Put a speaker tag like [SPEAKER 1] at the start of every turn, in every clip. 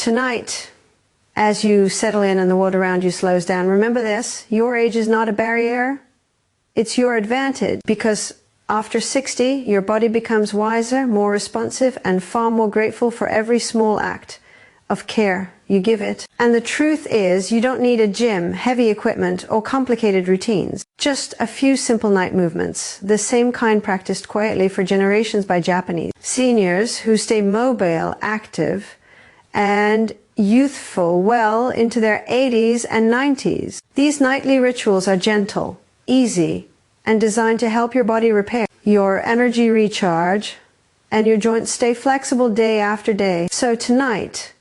[SPEAKER 1] tonight, as you settle in and the world around you slows down, remember this: your age is not a barrier, it's your advantage, because after 60, your body becomes wiser, more responsive, and far more grateful for every small act of care you give it. And the truth is, you don't need a gym, heavy equipment, or complicated routines. Just a few simple night movements, the same kind practiced quietly for generations by Japanese seniors who stay mobile, active, and youthful well into their 80s and 90s. These nightly rituals are gentle, easy, and designed to help your body repair, your energy recharge, and your joints stay flexible day after day. So tonight,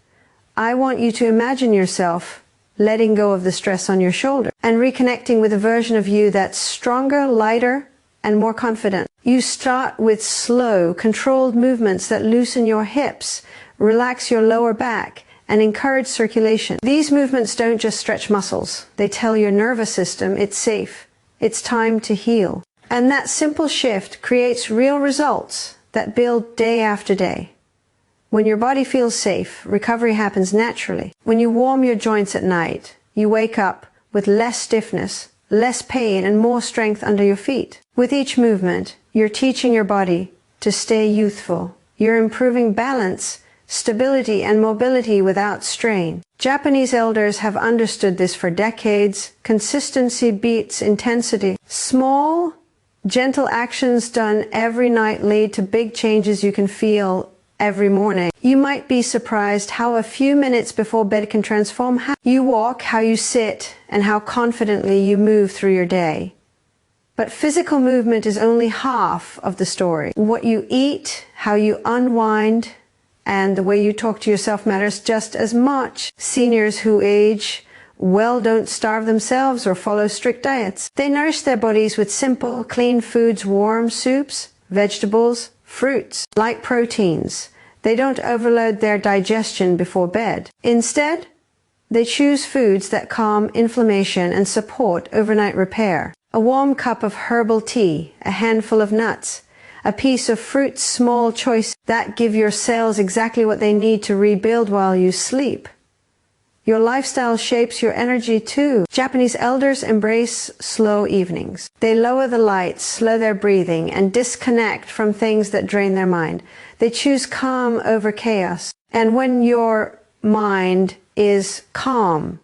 [SPEAKER 1] I want you to imagine yourself letting go of the stress on your shoulder and reconnecting with a version of you that's stronger, lighter, and more confident. You start with slow, controlled movements that loosen your hips, relax your lower back, and encourage circulation. These movements don't just stretch muscles. They tell your nervous system it's safe. It's time to heal. And that simple shift creates real results that build day after day. When your body feels safe, recovery happens naturally. When you warm your joints at night, you wake up with less stiffness, less pain, and more strength under your feet. With each movement, you're teaching your body to stay youthful. You're improving balance, stability, and mobility without strain. Japanese elders have understood this for decades. Consistency beats intensity. Small, gentle actions done every night lead to big changes you can feel every morning. You might be surprised how a few minutes before bed can transform how you walk, how you sit, and how confidently you move through your day. But physical movement is only half of the story. What you eat, how you unwind, and the way you talk to yourself matters just as much. Seniors who age well don't starve themselves or follow strict diets. They nourish their bodies with simple, clean foods, warm soups, vegetables, fruits, light proteins. They don't overload their digestion before bed. Instead, they choose foods that calm inflammation and support overnight repair. A warm cup of herbal tea, a handful of nuts, a piece of fruit, small choice that give your cells exactly what they need to rebuild while you sleep. Your lifestyle shapes your energy too. Japanese elders embrace slow evenings. They lower the lights, slow their breathing, and disconnect from things that drain their mind. They choose calm over chaos. And when your mind is calm,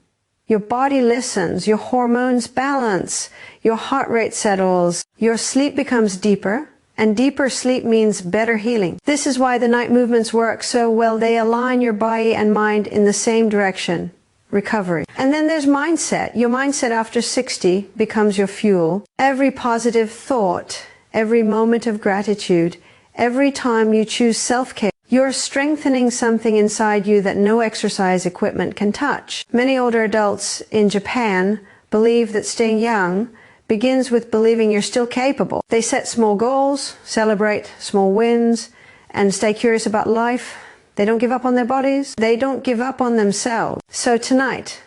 [SPEAKER 1] your body listens, your hormones balance, your heart rate settles, your sleep becomes deeper, and deeper sleep means better healing. This is why the night movements work so well. They align your body and mind in the same direction: recovery. And then there's mindset. Your mindset after 60 becomes your fuel. Every positive thought, every moment of gratitude, every time you choose self-care, you're strengthening something inside you that no exercise equipment can touch. Many older adults in Japan believe that staying young begins with believing you're still capable. They set small goals, celebrate small wins, and stay curious about life. They don't give up on their bodies. They don't give up on themselves. So tonight,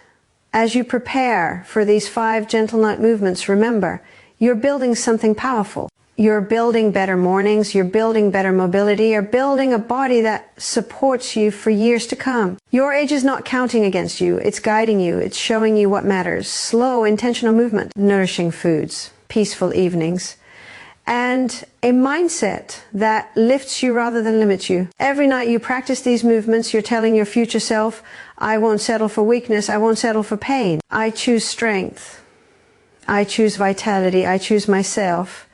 [SPEAKER 1] as you prepare for these 5 gentle night movements, remember, you're building something powerful. You're building better mornings, you're building better mobility, you're building a body that supports you for years to come. Your age is not counting against you, it's guiding you, it's showing you what matters. Slow, intentional movement, nourishing foods, peaceful evenings, and a mindset that lifts you rather than limits you. Every night you practice these movements, you're telling your future self, I won't settle for weakness, I won't settle for pain. I choose strength, I choose vitality, I choose myself.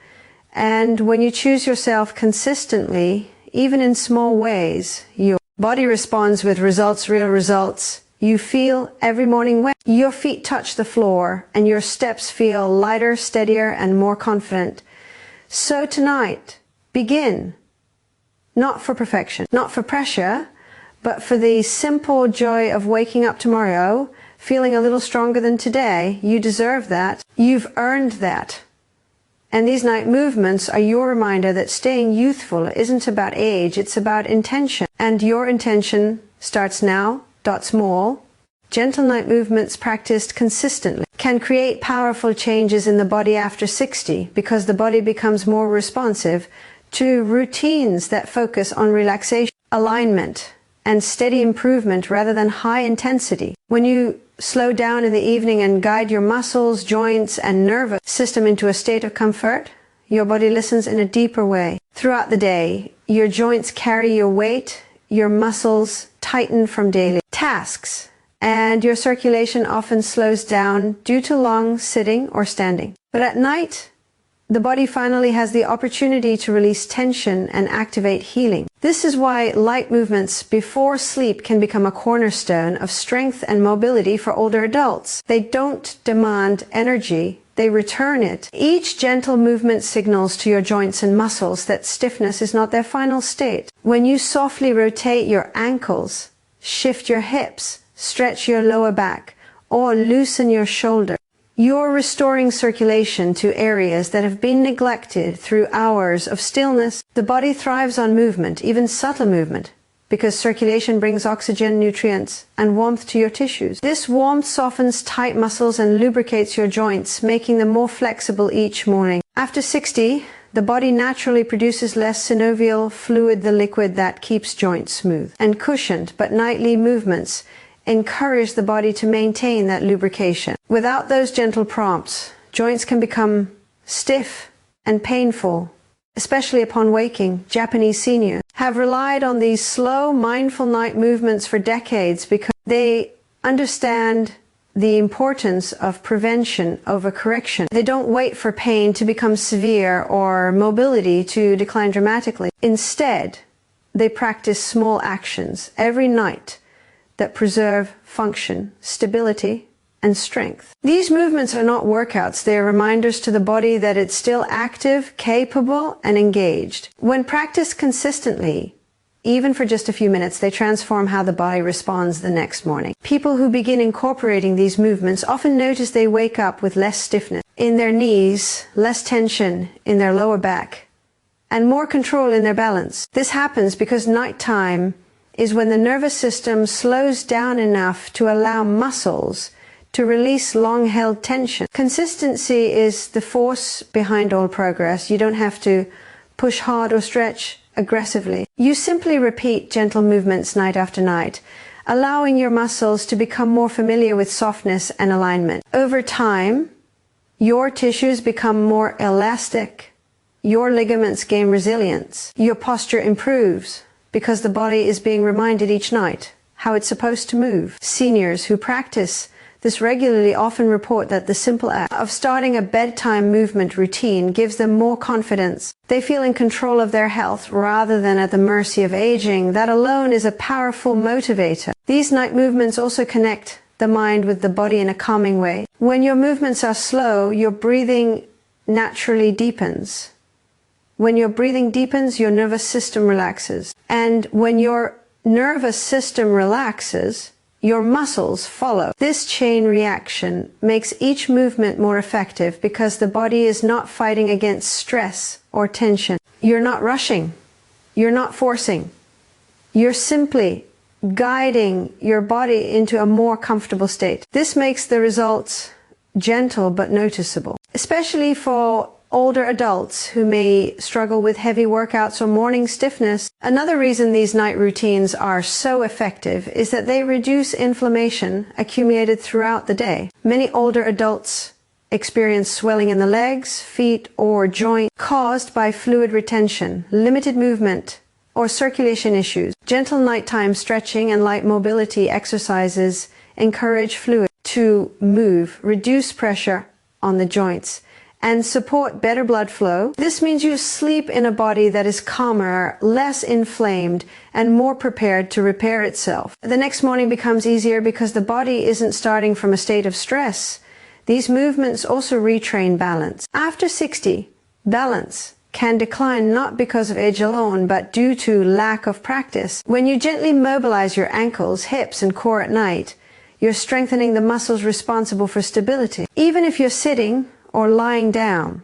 [SPEAKER 1] And when you choose yourself consistently, even in small ways, your body responds with results, real results. You feel every morning when your feet touch the floor and your steps feel lighter, steadier, and more confident. So tonight, begin. Not for perfection, not for pressure, but for the simple joy of waking up tomorrow, feeling a little stronger than today. You deserve that. You've earned that. And these night movements are your reminder that staying youthful isn't about age, it's about intention. And your intention starts now, small. Gentle night movements practiced consistently can create powerful changes in the body after 60, because the body becomes more responsive to routines that focus on relaxation, alignment, and steady improvement rather than high intensity. When you slow down in the evening and guide your muscles, joints, and nervous system into a state of comfort, your body listens in a deeper way. Throughout the day, your joints carry your weight, your muscles tighten from daily tasks, and your circulation often slows down due to long sitting or standing. But at night, the body finally has the opportunity to release tension and activate healing. This is why light movements before sleep can become a cornerstone of strength and mobility for older adults. They don't demand energy, they return it. Each gentle movement signals to your joints and muscles that stiffness is not their final state. When you softly rotate your ankles, shift your hips, stretch your lower back, or loosen your shoulder, you're restoring circulation to areas that have been neglected through hours of stillness. The body thrives on movement, even subtle movement, because circulation brings oxygen, nutrients, and warmth to your tissues. This warmth softens tight muscles and lubricates your joints, making them more flexible each morning. After 60, the body naturally produces less synovial fluid, the liquid that keeps joints smooth and cushioned, but nightly movements encourage the body to maintain that lubrication. Without those gentle prompts, joints can become stiff and painful, especially upon waking. Japanese seniors have relied on these slow, mindful night movements for decades because they understand the importance of prevention over correction. They don't wait for pain to become severe or mobility to decline dramatically. Instead, they practice small actions every night that preserve function, stability, and strength. These movements are not workouts. They are reminders to the body that it's still active, capable, and engaged. When practiced consistently, even for just a few minutes, they transform how the body responds the next morning. People who begin incorporating these movements often notice they wake up with less stiffness in their knees, less tension in their lower back, and more control in their balance. This happens because nighttime is when the nervous system slows down enough to allow muscles to release long-held tension. Consistency is the force behind all progress. You don't have to push hard or stretch aggressively. You simply repeat gentle movements night after night, allowing your muscles to become more familiar with softness and alignment. Over time, your tissues become more elastic, your ligaments gain resilience, your posture improves, because the body is being reminded each night how it's supposed to move. Seniors who practice this regularly often report that the simple act of starting a bedtime movement routine gives them more confidence. They feel in control of their health rather than at the mercy of aging. That alone is a powerful motivator. These night movements also connect the mind with the body in a calming way. When your movements are slow, your breathing naturally deepens. When your breathing deepens, your nervous system relaxes. And when your nervous system relaxes, your muscles follow. This chain reaction makes each movement more effective because the body is not fighting against stress or tension. You're not rushing. You're not forcing. You're simply guiding your body into a more comfortable state. This makes the results gentle but noticeable, especially for older adults who may struggle with heavy workouts or morning stiffness. Another reason these night routines are so effective is that they reduce inflammation accumulated throughout the day. Many older adults experience swelling in the legs, feet, or joints caused by fluid retention, limited movement, or circulation issues. Gentle nighttime stretching and light mobility exercises encourage fluid to move, reduce pressure on the joints, and support better blood flow. This means you sleep in a body that is calmer, less inflamed, and more prepared to repair itself. The next morning becomes easier because the body isn't starting from a state of stress. These movements also retrain balance. After 60, balance can decline not because of age alone, but due to lack of practice. When you gently mobilize your ankles, hips, and core at night, you're strengthening the muscles responsible for stability. Even if you're sitting or lying down,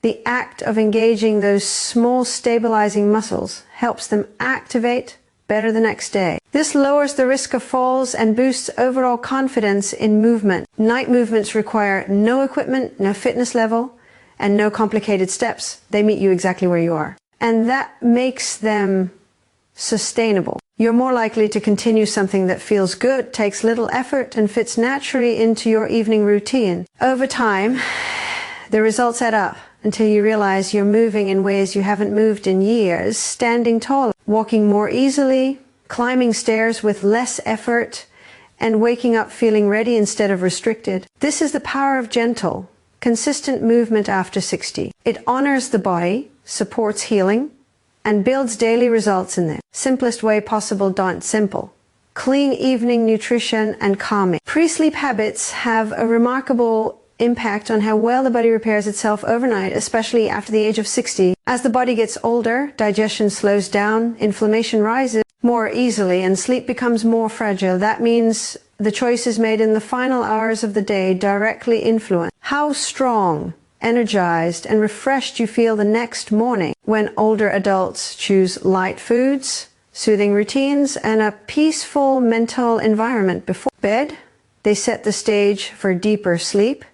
[SPEAKER 1] the act of engaging those small stabilizing muscles helps them activate better the next day. This lowers the risk of falls and boosts overall confidence in movement. Night movements require no equipment, no fitness level, and no complicated steps. They meet you exactly where you are. And that makes them sustainable. You're more likely to continue something that feels good, takes little effort, and fits naturally into your evening routine. Over time, the results add up until you realize you're moving in ways you haven't moved in years, standing taller, walking more easily, climbing stairs with less effort, and waking up feeling ready instead of restricted. This is the power of gentle, consistent movement after 60. It honors the body, supports healing, and builds daily results in the simplest way possible. Don't simple. Clean evening nutrition and calming. Pre-sleep habits have a remarkable impact on how well the body repairs itself overnight, especially after the age of 60. As the body gets older, digestion slows down, inflammation rises more easily, and sleep becomes more fragile. That means the choices made in the final hours of the day directly influence how strong, energized, and refreshed you feel the next morning. When older adults choose light foods, soothing routines, and a peaceful mental environment before bed, they set the stage for deeper sleep,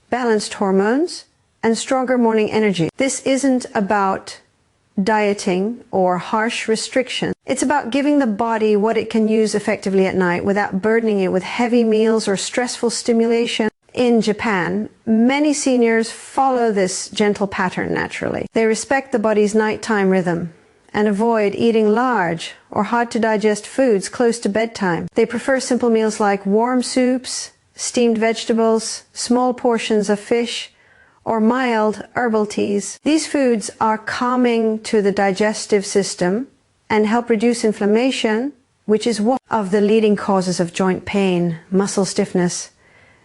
[SPEAKER 1] balanced hormones, and stronger morning energy. This isn't about dieting or harsh restriction. It's about giving the body what it can use effectively at night without burdening it with heavy meals or stressful stimulation. In Japan, many seniors follow this gentle pattern naturally. They respect the body's nighttime rhythm and avoid eating large or hard-to-digest foods close to bedtime. They prefer simple meals like warm soups, steamed vegetables, small portions of fish, or mild herbal teas. These foods are calming to the digestive system and help reduce inflammation, which is one of the leading causes of joint pain, muscle stiffness,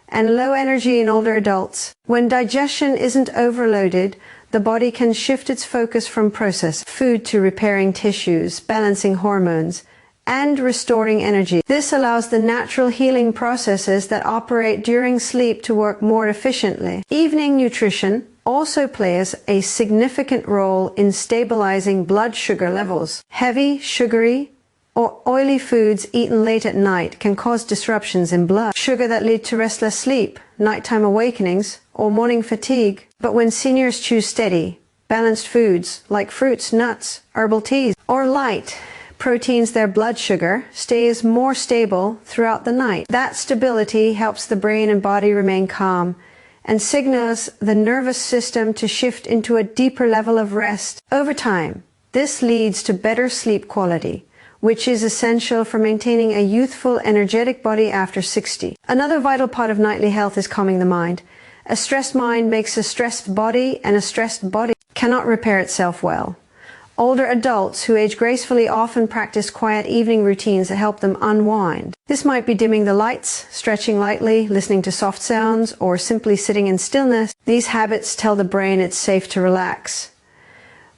[SPEAKER 1] and low energy in older adults. When digestion isn't overloaded, the body can shift its focus from processed food to repairing tissues, balancing hormones, and restoring energy. This allows the natural healing processes that operate during sleep to work more efficiently. Evening nutrition also plays a significant role in stabilizing blood sugar levels. Heavy, sugary, or oily foods eaten late at night can cause disruptions in blood sugar that lead to restless sleep, nighttime awakenings, or morning fatigue. But when seniors choose steady, balanced foods like fruits, nuts, herbal teas, or light proteins, their blood sugar stays more stable throughout the night. That stability helps the brain and body remain calm and signals the nervous system to shift into a deeper level of rest. Over time, this leads to better sleep quality, which is essential for maintaining a youthful, energetic body after 60. Another vital part of nightly health is calming the mind. A stressed mind makes a stressed body, and a stressed body cannot repair itself well. Older adults who age gracefully often practice quiet evening routines that help them unwind. This might be dimming the lights, stretching lightly, listening to soft sounds, or simply sitting in stillness. These habits tell the brain it's safe to relax.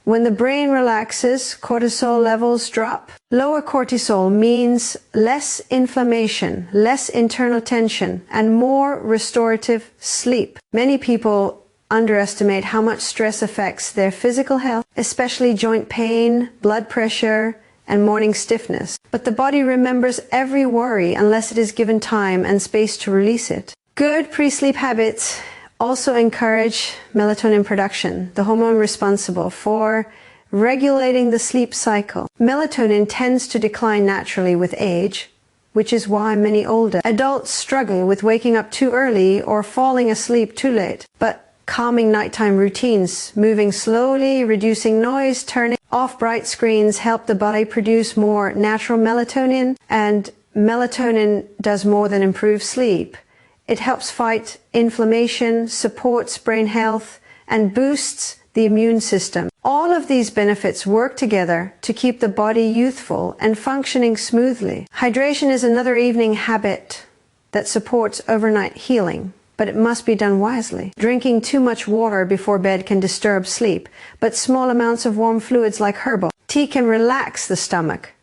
[SPEAKER 1] When the brain relaxes, cortisol levels drop. Lower cortisol means less inflammation, less internal tension, and more restorative sleep. Many people underestimate how much stress affects their physical health, especially joint pain, blood pressure, and morning stiffness. But the body remembers every worry unless it is given time and space to release it. Good pre-sleep habits also encourage melatonin production, the hormone responsible for regulating the sleep cycle. Melatonin tends to decline naturally with age, which is why many older adults struggle with waking up too early or falling asleep too late. But calming nighttime routines, moving slowly, reducing noise, turning off bright screens help the body produce more natural melatonin, and melatonin does more than improve sleep. It helps fight inflammation, supports brain health, and boosts the immune system. All of these benefits work together to keep the body youthful and functioning smoothly. Hydration is another evening habit that supports overnight healing, but it must be done wisely. Drinking too much water before bed can disturb sleep, but small amounts of warm fluids like herbal tea can relax the stomach,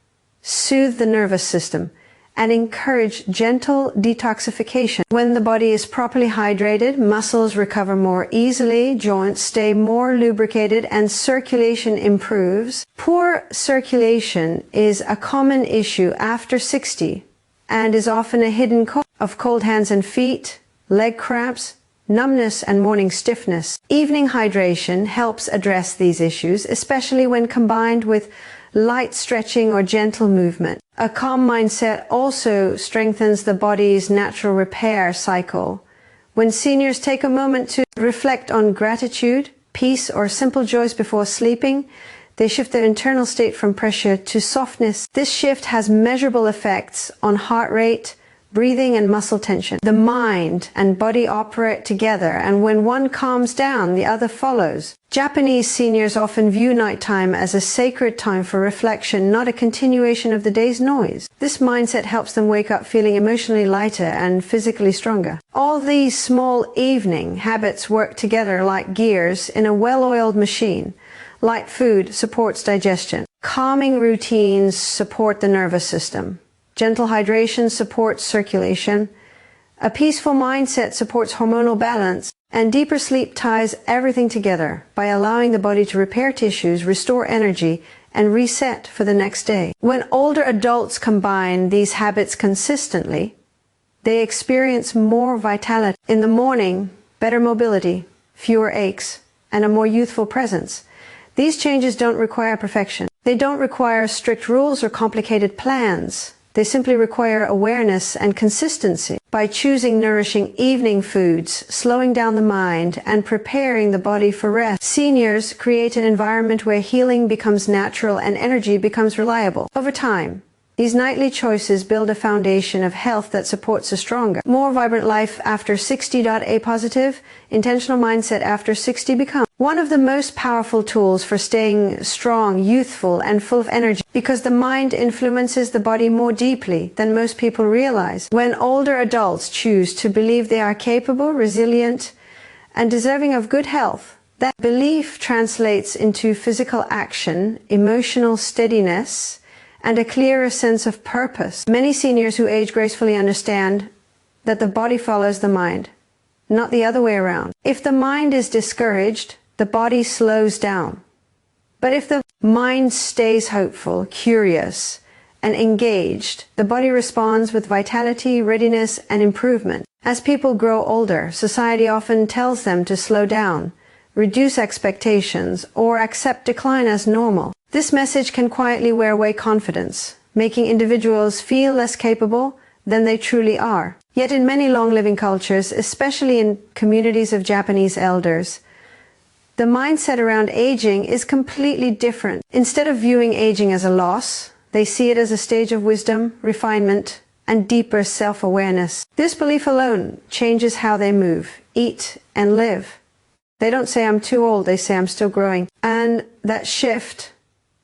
[SPEAKER 1] soothe the nervous system, and encourage gentle detoxification. When the body is properly hydrated, muscles recover more easily, joints stay more lubricated, and circulation improves. Poor circulation is a common issue after 60 and is often a hidden cause of cold hands and feet, leg cramps, numbness, and morning stiffness. Evening hydration helps address these issues, especially when combined with light stretching or gentle movement. A calm mindset also strengthens the body's natural repair cycle. When seniors take a moment to reflect on gratitude, peace, or simple joys before sleeping, they shift their internal state from pressure to softness. This shift has measurable effects on heart rate, breathing, and muscle tension. The mind and body operate together, and when one calms down, the other follows. Japanese seniors often view nighttime as a sacred time for reflection, not a continuation of the day's noise. This mindset helps them wake up feeling emotionally lighter and physically stronger. All these small evening habits work together like gears in a well-oiled machine. Light food supports digestion. Calming routines support the nervous system. Gentle hydration supports circulation. A peaceful mindset supports hormonal balance. And deeper sleep ties everything together by allowing the body to repair tissues, restore energy, and reset for the next day. When older adults combine these habits consistently, they experience more vitality. In the morning, better mobility, fewer aches, and a more youthful presence. These changes don't require perfection. They don't require strict rules or complicated plans. They simply require awareness and consistency. By choosing nourishing evening foods, slowing down the mind, and preparing the body for rest, seniors create an environment where healing becomes natural and energy becomes reliable. Over time, these nightly choices build a foundation of health that supports a stronger, more vibrant life after 60. A positive, intentional mindset after 60 becomes one of the most powerful tools for staying strong, youthful, and full of energy, because the mind influences the body more deeply than most people realize. When older adults choose to believe they are capable, resilient, and deserving of good health, that belief translates into physical action, emotional steadiness, and a clearer sense of purpose. Many seniors who age gracefully understand that the body follows the mind, not the other way around. If the mind is discouraged, the body slows down. But if the mind stays hopeful, curious, and engaged, the body responds with vitality, readiness, and improvement. As people grow older, society often tells them to slow down, reduce expectations, or accept decline as normal. This message can quietly wear away confidence, making individuals feel less capable than they truly are. Yet in many long-living cultures, especially in communities of Japanese elders, the mindset around aging is completely different. Instead of viewing aging as a loss, they see it as a stage of wisdom, refinement, and deeper self-awareness. This belief alone changes how they move, eat, and live. They don't say, "I'm too old," they say, "I'm still growing." And that shift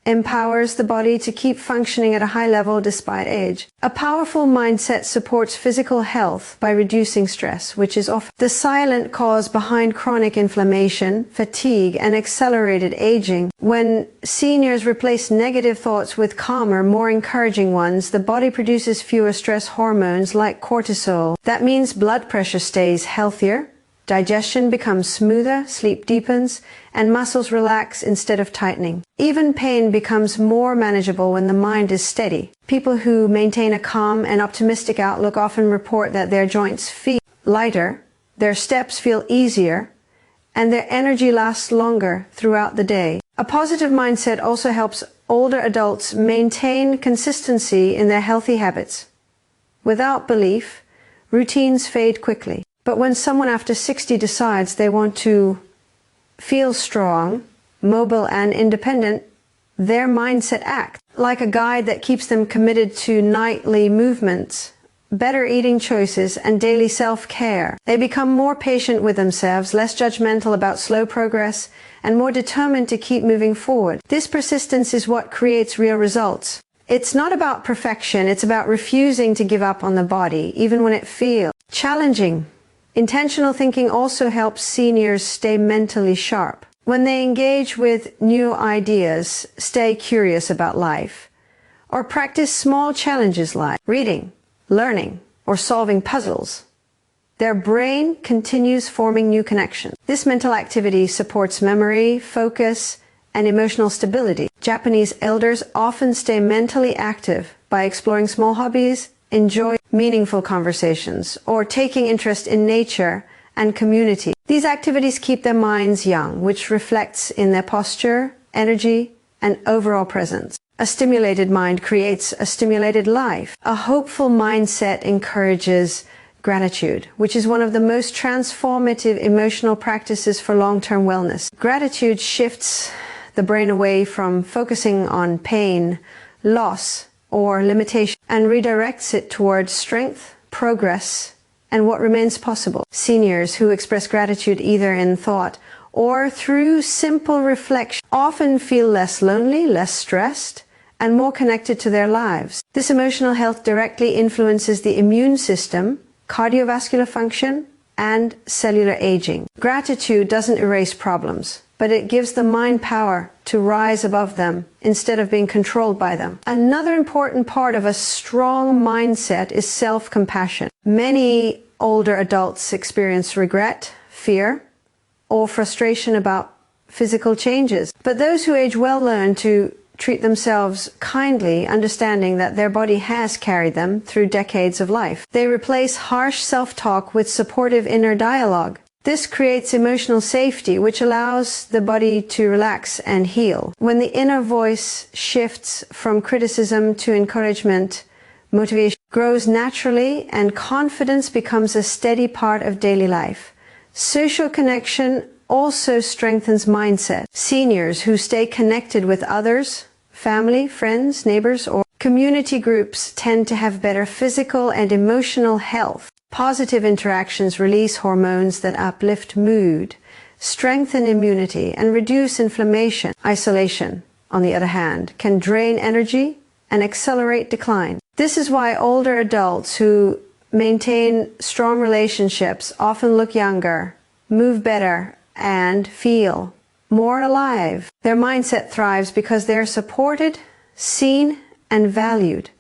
[SPEAKER 1] empowers the body to keep functioning at a high level despite age. A powerful mindset supports physical health by reducing stress, which is often the silent cause behind chronic inflammation, fatigue, and accelerated aging. When seniors replace negative thoughts with calmer, more encouraging ones, the body produces fewer stress hormones like cortisol. That means blood pressure stays healthier, digestion becomes smoother, sleep deepens, and muscles relax instead of tightening. Even pain becomes more manageable when the mind is steady. People who maintain a calm and optimistic outlook often report that their joints feel lighter, their steps feel easier, and their energy lasts longer throughout the day. A positive mindset also helps older adults maintain consistency in their healthy habits. Without belief, routines fade quickly. But when someone after 60 decides they want to feel strong, mobile, and independent, their mindset acts like a guide that keeps them committed to nightly movements, better eating choices, and daily self-care. They become more patient with themselves, less judgmental about slow progress, and more determined to keep moving forward. This persistence is what creates real results. It's not about perfection, it's about refusing to give up on the body, even when it feels challenging. Intentional thinking also helps seniors stay mentally sharp. When they engage with new ideas, stay curious about life, or practice small challenges like reading, learning, or solving puzzles, their brain continues forming new connections. This mental activity supports memory, focus, and emotional stability. Japanese elders often stay mentally active by exploring small hobbies, enjoy meaningful conversations, or taking interest in nature and community. These activities keep their minds young, which reflects in their posture, energy, and overall presence. A stimulated mind creates a stimulated life. A hopeful mindset encourages gratitude, which is one of the most transformative emotional practices for long-term wellness. Gratitude shifts the brain away from focusing on pain, loss, or limitation and redirects it towards strength, progress, and what remains possible. Seniors who express gratitude either in thought or through simple reflection often feel less lonely, less stressed, and more connected to their lives. This emotional health directly influences the immune system, cardiovascular function, and cellular aging. Gratitude doesn't erase problems, but it gives the mind power to rise above them instead of being controlled by them. Another important part of a strong mindset is self-compassion. Many older adults experience regret, fear, or frustration about physical changes. But those who age well learn to treat themselves kindly, understanding that their body has carried them through decades of life. They replace harsh self-talk with supportive inner dialogue. This creates emotional safety, which allows the body to relax and heal. When the inner voice shifts from criticism to encouragement, motivation grows naturally and confidence becomes a steady part of daily life. Social connection also strengthens mindset. Seniors who stay connected with others, family, friends, neighbors, or community groups tend to have better physical and emotional health. Positive interactions release hormones that uplift mood, strengthen immunity, and reduce inflammation. Isolation, on the other hand, can drain energy and accelerate decline. This is why older adults who maintain strong relationships often look younger, move better, and feel more alive. Their mindset thrives because they are supported, seen, and valued.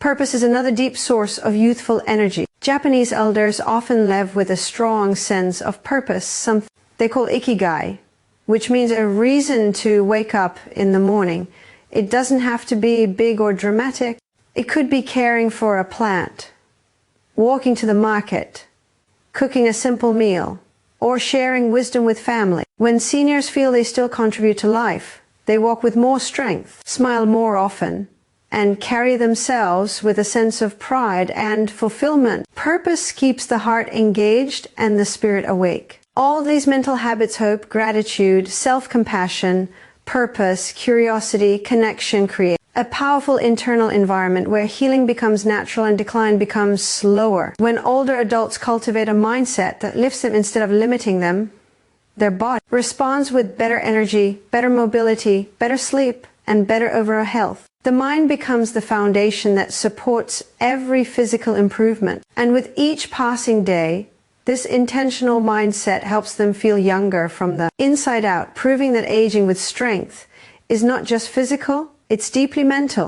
[SPEAKER 1] Purpose is another deep source of youthful energy. Japanese elders often live with a strong sense of purpose, something they call ikigai, which means a reason to wake up in the morning. It doesn't have to be big or dramatic. It could be caring for a plant, walking to the market, cooking a simple meal, or sharing wisdom with family. When seniors feel they still contribute to life, they walk with more strength, smile more often, and carry themselves with a sense of pride and fulfillment. Purpose keeps the heart engaged and the spirit awake. All these mental habits, hope, gratitude, self-compassion, purpose, curiosity, connection, create a powerful internal environment where healing becomes natural and decline becomes slower. When older adults cultivate a mindset that lifts them instead of limiting them, their body responds with better energy, better mobility, better sleep, and better overall health. The mind becomes the foundation that supports every physical improvement. And with each passing day, this intentional mindset helps them feel younger from the inside out, proving that aging with strength is not just physical, it's deeply mental.